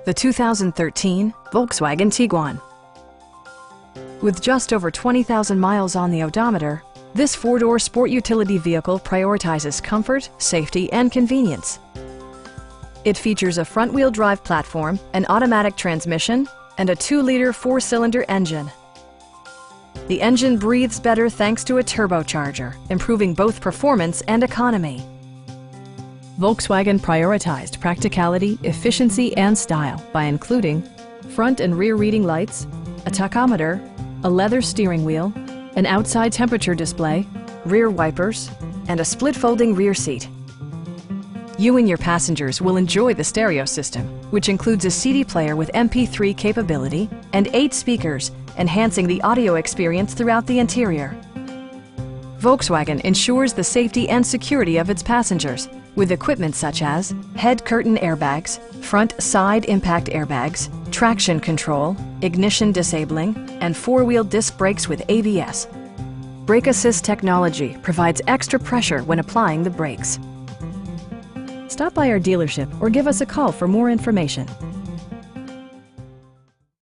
The 2013 Volkswagen Tiguan. With just over 20,000 miles on the odometer, this four-door sport utility vehicle prioritizes comfort, safety, and convenience. It features a front-wheel drive platform, an automatic transmission, and a 2-liter 4-cylinder engine. The engine breathes better thanks to a turbocharger, improving both performance and economy. Volkswagen prioritized practicality, efficiency, and style by including front and rear reading lights, a tachometer, a leather steering wheel, an outside temperature display, rear wipers, and a split-folding rear seat. You and your passengers will enjoy the stereo system, which includes a CD player with MP3 capability and 8 speakers, enhancing the audio experience throughout the interior. Volkswagen ensures the safety and security of its passengers with equipment such as head curtain airbags, front side impact airbags, traction control, ignition disabling, and 4-wheel disc brakes with ABS. Brake Assist technology provides extra pressure when applying the brakes. Stop by our dealership or give us a call for more information.